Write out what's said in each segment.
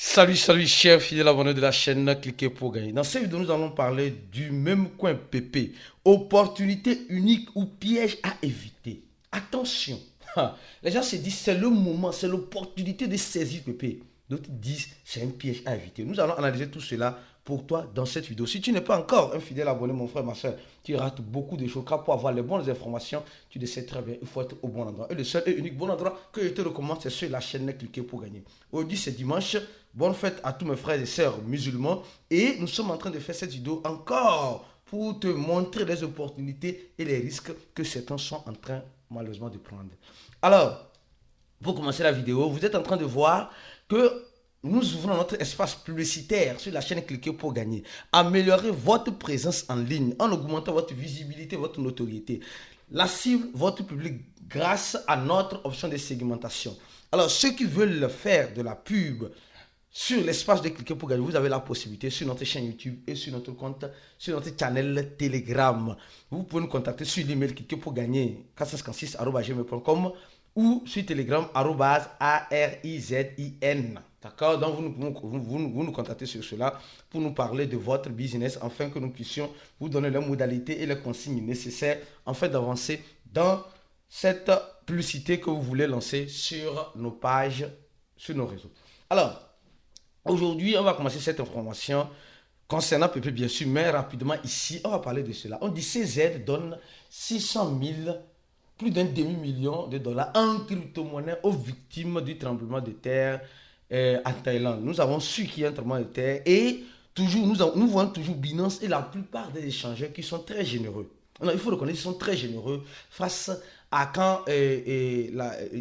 Salut, chers fidèles abonnés de la chaîne, cliquez pour gagner. Dans cette vidéo, nous allons parler du même coin PP. Opportunité unique ou piège à éviter. Attention, les gens se disent c'est le moment, c'est l'opportunité de saisir PP. D'autres disent c'est un piège à éviter. Nous allons analyser tout cela pour toi dans cette vidéo. Si tu n'es pas encore un fidèle abonné, mon frère, ma soeur, tu rates beaucoup de choses. Car pour avoir les bonnes informations, tu le sais très bien, il faut être au bon endroit. Et le seul et unique bon endroit que je te recommande, c'est sur la chaîne cliquez pour gagner. Aujourd'hui, c'est dimanche. Bonne fête à tous mes frères et sœurs musulmans. Et nous sommes en train de faire cette vidéo encore pour te montrer les opportunités et les risques que certains sont en train malheureusement de prendre. Alors, pour commencer la vidéo, vous êtes en train de voir que nous ouvrons notre espace publicitaire sur la chaîne Cliquez pour gagner. Améliorer votre présence en ligne en augmentant votre visibilité, votre notoriété. La cible, votre public, grâce à notre option de segmentation. Alors, ceux qui veulent faire de la pub sur l'espace de Cliquez pour gagner, vous avez la possibilité sur notre chaîne YouTube et sur notre compte, sur notre channel Telegram. Vous pouvez nous contacter sur l'email cliquez pour gagner 456@gmail.com ou sur Telegram @ARIZIN. D'accord? Donc vous nous contactez sur cela pour nous parler de votre business afin que nous puissions vous donner les modalités et les consignes nécessaires afin d'avancer dans cette publicité que vous voulez lancer sur nos pages, sur nos réseaux. Alors, aujourd'hui, on va commencer cette information concernant PP, bien sûr, mais rapidement ici, on va parler de cela. On dit CZ donne 600 000, plus d'un demi-million de dollars en crypto-monnaie aux victimes du tremblement de terre en Thaïlande. Nous avons su qu'il y a un tremblement de terre et toujours, nous voyons toujours Binance et la plupart des échangeurs qui sont très généreux. Alors, il faut reconnaître qu'ils sont très généreux face à quand il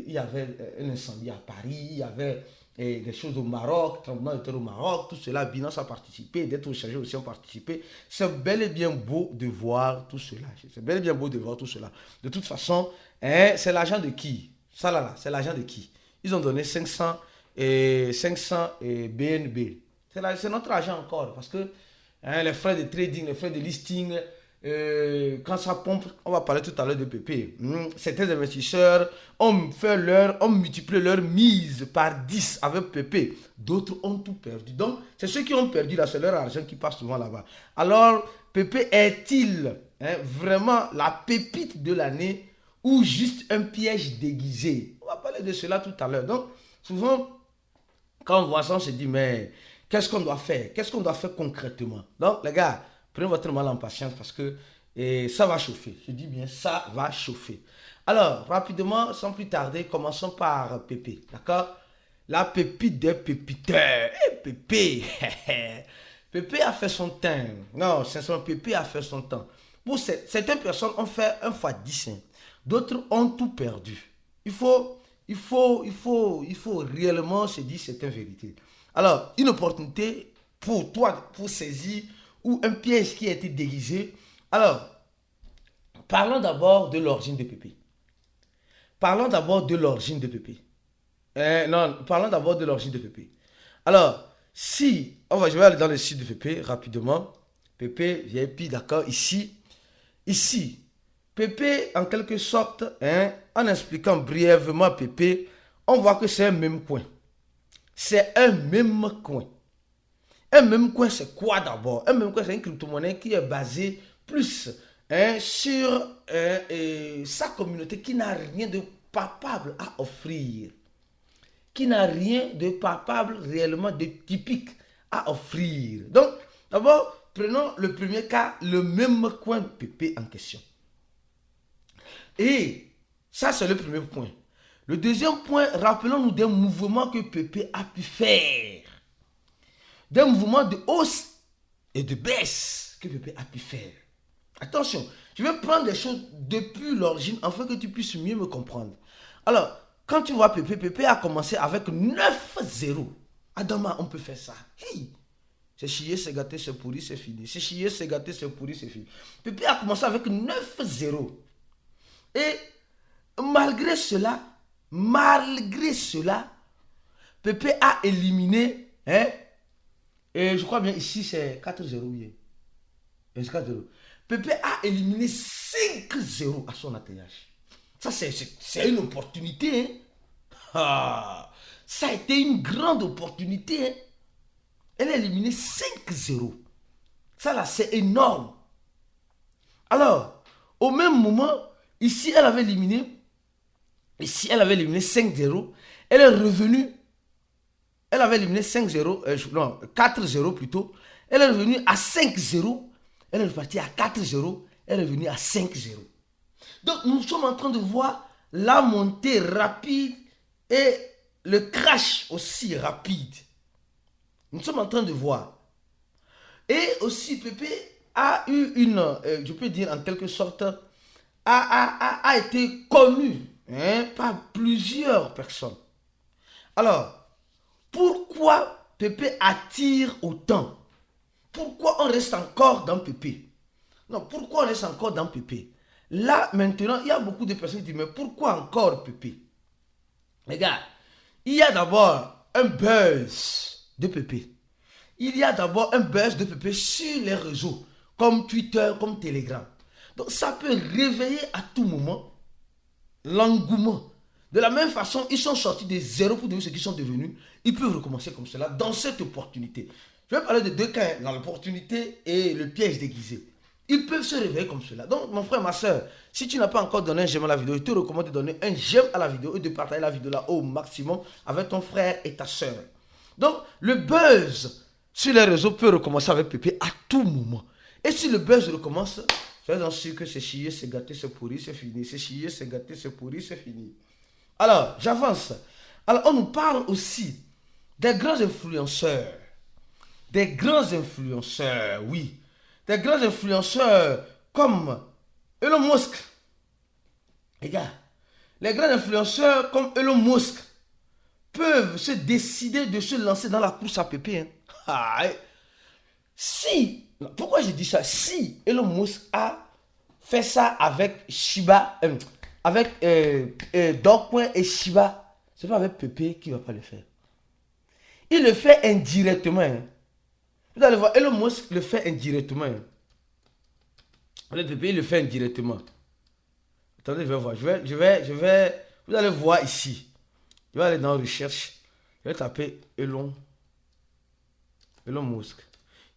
y avait un incendie à Paris, il y avait des choses au Maroc, tremblement de terre au Maroc, tout cela, Binance a participé, d'autres échangeurs aussi ont participé. C'est bel et bien beau de voir tout cela. C'est bel et bien beau de voir tout cela. De toute façon, c'est l'argent de qui? Ça là, c'est l'argent de qui? Ils ont donné 500 BNB. C'est notre argent encore, parce que les frais de trading, les frais de listing, quand ça pompe, on va parler tout à l'heure de PP. Certains investisseurs ont multiplié leur mise par 10 avec PP. D'autres ont tout perdu. Donc, c'est ceux qui ont perdu là, c'est leur argent qui passe souvent là-bas. Alors, PP est-il vraiment la pépite de l'année ou juste un piège déguisé? On va parler de cela tout à l'heure. Donc, souvent, quand on voit ça, on se dit, mais qu'est-ce qu'on doit faire? Qu'est-ce qu'on doit faire concrètement? Donc, les gars, prenez votre mal en patience parce que ça va chauffer. Je dis bien, ça va chauffer. Alors, rapidement, sans plus tarder, commençons par Pépé. D'accord? La pépite des pépiteurs. Pépé. Pépé a fait son temps. Non, sincèrement, Pépé a fait son temps. Pour certaines personnes ont fait un fois 10. D'autres ont tout perdu. Il faut réellement se dire certaines vérités. Alors, une opportunité pour toi, pour saisir, ou un piège qui a été déguisé. Alors, parlons d'abord de l'origine de Pépé. Parlons d'abord de l'origine de Pépé. Non, parlons d'abord de l'origine de Pépé. Alors, si, je vais aller dans le site de Pépé rapidement. Pépé, VIP, d'accord, ici, Pépé, en quelque sorte, en expliquant brièvement Pépé, on voit que c'est un même coin. C'est un même coin. Un même coin, c'est quoi d'abord? Un même coin, c'est une crypto-monnaie qui est basée plus sur sa communauté qui n'a rien de palpable à offrir. Qui n'a rien de palpable réellement de typique à offrir. Donc, d'abord, prenons le premier cas, le même coin PP en question. Et ça, c'est le premier point. Le deuxième point, rappelons-nous des mouvements que PP a pu faire. Des mouvements de hausse et de baisse que PP a pu faire. Attention, je vais prendre des choses depuis l'origine afin que tu puisses mieux me comprendre. Alors, quand tu vois PP a commencé avec 9-0. Adama, on peut faire ça. Hey, c'est chier, c'est gâté, c'est pourri, c'est fini. C'est chier, c'est gâté, c'est pourri, c'est fini. PP a commencé avec 9-0. Et malgré cela, PP a éliminé, et je crois bien ici c'est 4-0. C'est 4-0. PP a éliminé 5-0 à son atterrissage. Ça c'est une opportunité. Ça a été une grande opportunité. Elle a éliminé 5-0. Ça là, c'est énorme. Alors, au même moment, ici, elle avait éliminé 5-0. Elle est revenue, elle avait éliminé 5-0, non, 4-0 plutôt. Elle est revenue à 5-0. Elle est repartie à 4-0. Elle est revenue à 5-0. Donc, nous sommes en train de voir la montée rapide et le crash aussi rapide. Nous sommes en train de voir. Et aussi, Pépé a eu une, je peux dire en quelque sorte, a été connu par plusieurs personnes. Alors, pourquoi Pépé attire autant? Pourquoi on reste encore dans Pépé? Non, pourquoi on reste encore dans Pépé? Là, maintenant, il y a beaucoup de personnes qui disent, mais pourquoi encore Pépé? Regarde, il y a d'abord un buzz de Pépé. Il y a d'abord un buzz de Pépé sur les réseaux, comme Twitter, comme Telegram. Donc ça peut réveiller à tout moment l'engouement. De la même façon, ils sont sortis de zéro pour devenir ce qu'ils sont devenus. Ils peuvent recommencer comme cela dans cette opportunité. Je vais parler de deux cas, dans l'opportunité et le piège déguisé. Ils peuvent se réveiller comme cela. Donc, mon frère, ma soeur, si tu n'as pas encore donné un j'aime à la vidéo, je te recommande de donner un j'aime à la vidéo et de partager la vidéo là au maximum avec ton frère et ta soeur. Donc, le buzz sur les réseaux peut recommencer avec Pépé à tout moment. Et si le buzz recommence, soyez sûr que c'est chier, c'est gâté, c'est pourri, c'est fini. C'est chier, c'est gâté, c'est pourri, c'est fini. Alors, j'avance. Alors, on nous parle aussi des grands influenceurs. Des grands influenceurs, oui. Des grands influenceurs comme Elon Musk. Les gars, les grands influenceurs comme Elon Musk peuvent se décider de se lancer dans la course à Pépé. Si, pourquoi je dis ça? Si Elon Musk a fait ça avec Shiba, avec Dogecoin et Shiba, c'est pas avec Pépé qui ne va pas le faire. Il le fait indirectement. Vous allez voir, Elon Musk le fait indirectement. Le Pépé, il le fait indirectement. Attendez, je vais voir. Vous allez voir ici. Je vais aller dans recherche. Je vais taper Elon Musk.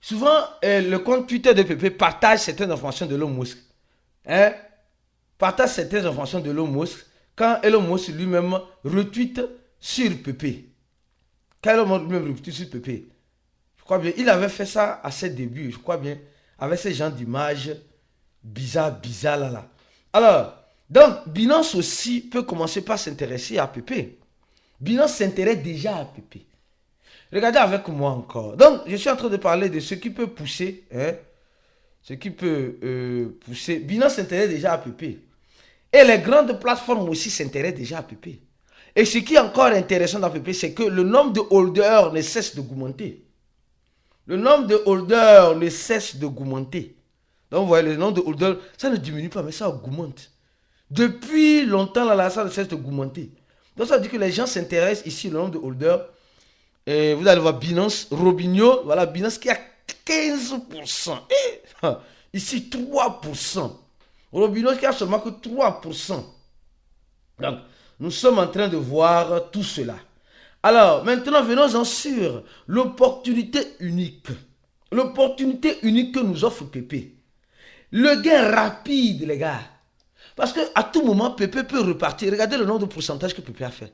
Souvent, le compte Twitter de Pépé partage certaines informations de Elon Musk. Partage certaines informations de Elon Musk quand Elon Musk lui-même retweet sur Pépé. Quand Elon Musk lui-même retweet sur Pépé. Je crois bien, il avait fait ça à ses débuts, je crois bien, avec ces genres d'images bizarres là. Alors, donc, Binance aussi peut commencer par s'intéresser à Pépé. Binance s'intéresse déjà à Pépé. Regardez avec moi encore. Donc, je suis en train de parler de ce qui peut pousser, ce qui peut pousser. Binance s'intéresse déjà à Pépé. Et les grandes plateformes aussi s'intéressent déjà à Pépé. Et ce qui est encore intéressant dans Pépé, c'est que le nombre de holders ne cesse d'augmenter. Le nombre de holders ne cesse d'augmenter. Donc, vous voyez, le nombre de holders, ça ne diminue pas, mais ça augmente. Depuis longtemps, là, ça ne cesse d'augmenter. Donc, ça veut dire que les gens s'intéressent ici, le nombre de holders. Et vous allez voir Binance, Robinho, voilà, Binance qui a 15%. Et, ici, 3%. Robinho qui a seulement que 3%. Donc, nous sommes en train de voir tout cela. Alors, maintenant, venons-en sur l'opportunité unique. L'opportunité unique que nous offre Pépé. Le gain rapide, les gars. Parce qu'à tout moment, Pépé peut repartir. Regardez le nombre de pourcentages que Pépé a fait.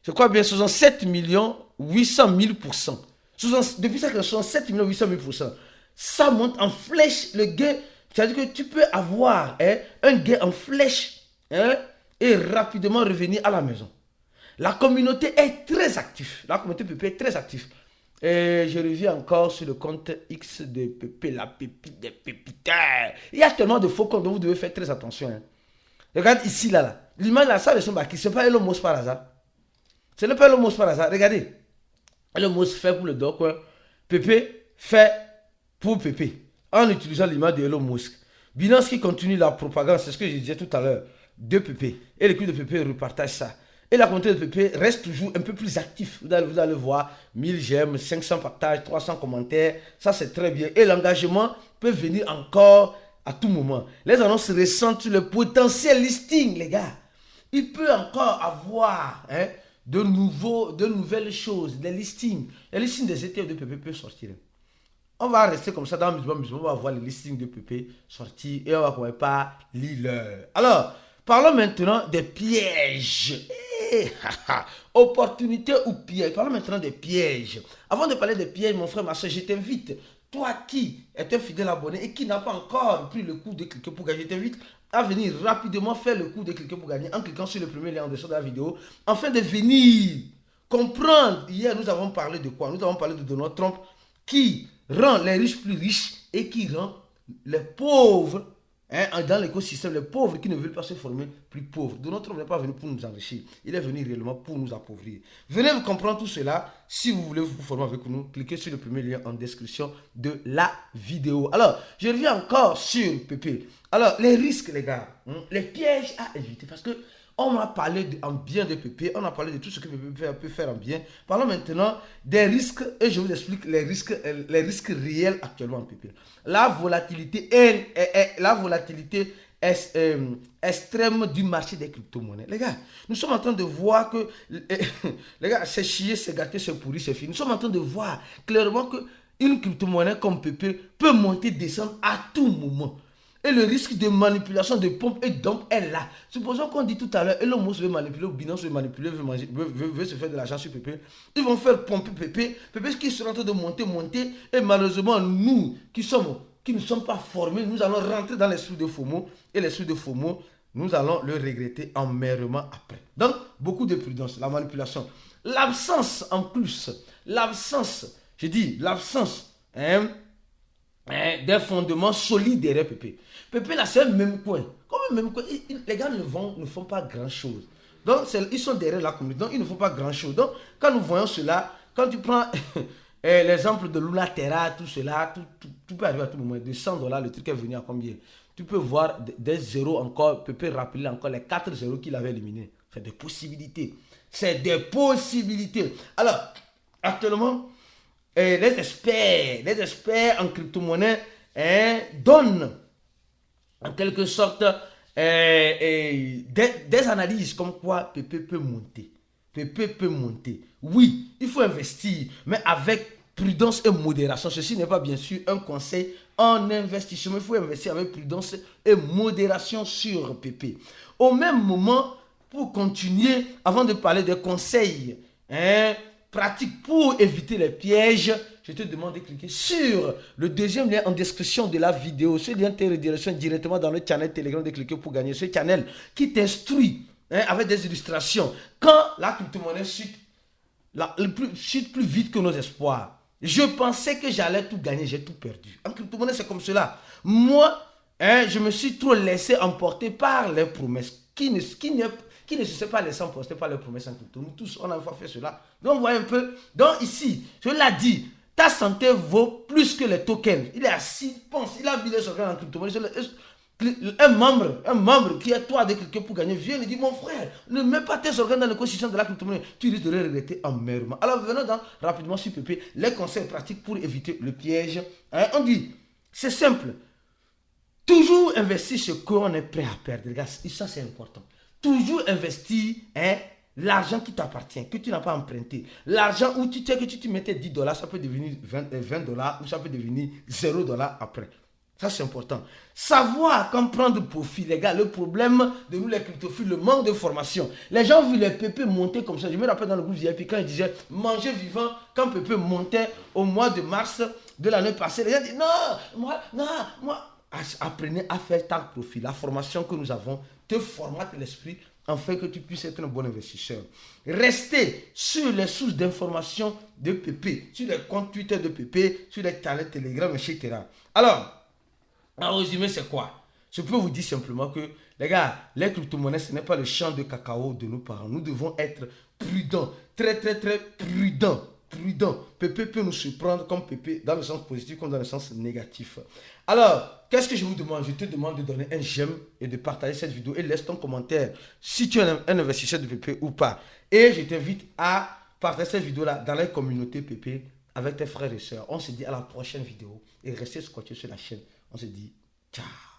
Je crois bien 67 800 000%. Depuis ça, 67 800 000%. Ça monte en flèche le gain. C'est-à-dire que tu peux avoir un gain en flèche et rapidement revenir à la maison. La communauté est très active. La communauté Pépé est très active. Et je reviens encore sur le compte X de Pépé, la pépite des pépitaires. Il y a tellement de faux comptes dont vous devez faire très attention. Regarde ici, là. L'image là, ça ressemble à qui? Ce n'est pas Elon Musk par hasard. Ce n'est pas Elon Musk par hasard. Regardez. Elon Musk fait pour le Dogecoin. Pépé fait pour Pépé. En utilisant l'image de Elon Musk. Binance qui continue la propagande, c'est ce que je disais tout à l'heure, de Pépé. Et l'équipe de Pépé repartage ça. Et la communauté de Pépé reste toujours un peu plus actif. Vous allez voir, 1000 j'aime, 500 partages, 300 commentaires. Ça, c'est très bien. Et l'engagement peut venir encore à tout moment. Les annonces ressentent le potentiel listing, les gars. Il peut encore avoir de nouvelles choses, des listings. Les listings des ETF de PP peuvent sortir. On va rester comme ça dans musulman, on va voir les listings de PP sortir et on va commencer par lire. Alors, parlons maintenant des pièges. Opportunité ou piège. Parlons maintenant des pièges. Avant de parler des pièges, mon frère, ma soeur, je t'invite, toi qui es un fidèle abonné et qui n'a pas encore pris le coup de cliquer pour gagner, je t'invite à venir rapidement faire le coup de cliquer pour gagner en cliquant sur le premier lien en dessous de la vidéo, afin de venir comprendre. Hier, nous avons parlé de quoi? Nous avons parlé de Donald Trump qui rend les riches plus riches et qui rend les pauvres, dans l'écosystème, les pauvres qui ne veulent pas se former plus pauvres. Donald Trump n'est pas venu pour nous enrichir, il est venu réellement pour nous appauvrir. Venez vous comprendre tout cela. Si vous voulez vous former avec nous, cliquez sur le premier lien en description de la vidéo. Alors, je reviens encore sur PP. Alors, les risques, les gars, les pièges à éviter, parce que on a parlé en bien de PP, on a parlé de tout ce que PP peut faire en bien. Parlons maintenant des risques et je vous explique les risques réels actuellement en PP. La volatilité extrême du marché des crypto-monnaies. Les gars, nous sommes en train de voir que, les gars, c'est chier, c'est gâté, c'est pourri, c'est fini. Nous sommes en train de voir clairement qu'une crypto-monnaie comme PP peut monter, descendre à tout moment. Et le risque de manipulation de pompe et dump est là. Supposons qu'on dit tout à l'heure, Elon Musk veut manipuler, ou Binance veut manipuler, veut se faire de l'argent sur PP. Ils vont faire pomper PP. PP qui sera en train de monter. Et malheureusement, nous qui ne sommes pas formés, nous allons rentrer dans l'esprit de FOMO. Et l'esprit de FOMO, nous allons le regretter amèrement après. Donc, beaucoup de prudence, la manipulation. L'absence en plus, je dis l'absence, des fondements solides derrière PP. PP là c'est le même coin. Comme le même coin, les gars ne font pas grand chose. Donc ils sont derrière la communauté, donc ils ne font pas grand chose. Donc quand nous voyons cela, quand tu prends l'exemple de Luna Terra, tout cela, tout peut arriver à tout moment. De $100, le truc est venu à combien? Tu peux voir des zéros encore, PP rappeler encore les 4 zéros qu'il avait éliminés. C'est des possibilités. C'est des possibilités. Alors, actuellement, les experts en crypto-monnaie donnent en quelque sorte des analyses comme quoi PP peut monter. PP peut monter. Oui, il faut investir, mais avec prudence et modération. Ceci n'est pas bien sûr un conseil en investissement. Il faut investir avec prudence et modération sur PP. Au même moment, pour continuer, avant de parler des conseils, pratique pour éviter les pièges, je te demande de cliquer sur le deuxième lien en description de la vidéo. Ce lien te redirige directement dans le channel Telegram de cliquer pour gagner. Ce channel qui t'instruit avec des illustrations. Quand la crypto-monnaie chute plus vite que nos espoirs. Je pensais que j'allais tout gagner, j'ai tout perdu. En crypto-monnaie, c'est comme cela. Moi, je me suis trop laissé emporter par les promesses qui ne se sont pas laissés emporter par les promesses en crypto. Nous tous, on a une fois fait cela. Donc, voyez un peu. Donc, ici, je l'ai dit, ta santé vaut plus que les tokens. Il est assis, pense, il a mis les organes en crypto-monnaie. Un membre qui est toi de cliquer pour gagner, vient et dit, mon frère, ne mets pas tes organes dans l'écosystème de la crypto-monnaie. Tu risques de le regretter amèrement. Alors, venons rapidement sur PP, les conseils pratiques pour éviter le piège. On dit, c'est simple. Toujours investir ce qu'on est prêt à perdre. Regarde, ça c'est important. Toujours investir l'argent qui t'appartient, que tu n'as pas emprunté. L'argent où tu sais que tu mettais $10, ça peut devenir $20 ou ça peut devenir $0 après. Ça c'est important. Savoir quand prendre profit, les gars. Le problème de nous les cryptophiles, le manque de formation. Les gens ont vu les PP monter comme ça. Je me rappelle dans le groupe VIP quand ils disaient manger vivant, quand PP montait au mois de mars de l'année passée. Les gens disent moi. Apprenez à faire tant profit. La formation que nous avons te formate l'esprit afin que tu puisses être un bon investisseur. Restez sur les sources d'information de PP, sur les comptes Twitter de PP, sur les canaux Telegram, etc. Alors, en résumé, c'est quoi? Je peux vous dire simplement que, les gars, les crypto-monnaies, ce n'est pas le champ de cacao de nos parents. Nous devons être prudents, très prudents. PP peut nous surprendre comme PP dans le sens positif comme dans le sens négatif. Alors, qu'est-ce que je vous demande? Je te demande de donner un j'aime et de partager cette vidéo et laisse ton commentaire si tu es un investisseur de PP ou pas. Et je t'invite à partager cette vidéo-là dans la communauté PP avec tes frères et sœurs. On se dit à la prochaine vidéo et restez scotchés sur la chaîne. On se dit ciao.